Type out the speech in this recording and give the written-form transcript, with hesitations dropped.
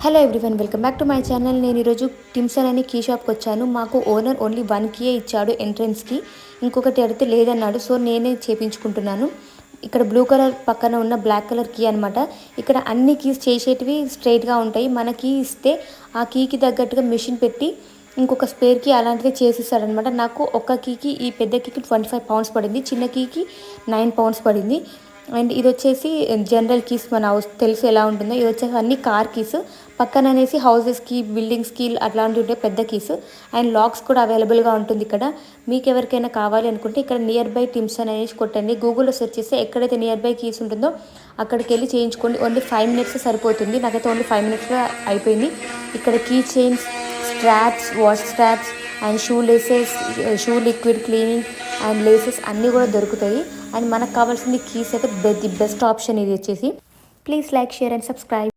Hello everyone, welcome back to my channel. నేను ఈరోజు టిమ్సన్ అని కీ షాప్కి వచ్చాను. మాకు ఓనర్ ఓన్లీ 1 కీ ఇచ్చాడు ఎంట్రన్స్కి, ఇంకొకటి అడిగితే లేదన్నాడు. సో నేనే చేపించుకుంటున్నాను. ఇక్కడ బ్లూ కలర్ పక్కన ఉన్న బ్లాక్ కలర్ కీ అనమాట. ఇక్కడ అన్ని కీస్ చేసేటివి స్ట్రైట్గా ఉంటాయి. మన కీ ఇస్తే ఆ కీకి తగ్గట్టుగా మెషిన్ పెట్టి ఇంకొక స్పేర్ కీ అలాంటిది చేసిస్తాడనమాట. నాకు ఒక కీకి, ఈ పెద్ద కీకి 25 పౌండ్స్ పడింది, చిన్న కీకి 9 పౌండ్స్ పడింది. అండ్ ఇది వచ్చేసి జనరల్ కీస్, మన హౌస్ తెలుసు ఎలా ఉంటుందో. ఇది వచ్చేసి అన్ని కార్ కీస్, పక్కన అనేసి హౌసెస్కి, బిల్డింగ్స్కి అట్లాంటివి ఉంటాయి పెద్ద కీస్. అండ్ లాక్స్ కూడా అవైలబుల్గా ఉంటుంది ఇక్కడ. మీకు ఎవరికైనా కావాలి అనుకుంటే ఇక్కడ నియర్ బై టిమ్సన్ అనేసి కొట్టండి. గూగుల్లో సెర్చ్ చేస్తే ఎక్కడైతే నియర్ బై కీస్ ఉంటుందో అక్కడికి వెళ్ళి చేయించుకోండి. ఓన్లీ 5 మినిట్స్ సరిపోతుంది. నాకైతే ఓన్లీ 5 మినిట్స్లో అయిపోయింది. ఇక్కడ key chains, straps, watch straps and shoe laces, shoe liquid cleaning and laces అన్నీ కూడా దొరుకుతాయి. అండ్ మనకు కావాల్సింది కీస్ అయితే ది బెస్ట్ ఆప్షన్ ఇది వచ్చేసి. Please like, share and subscribe.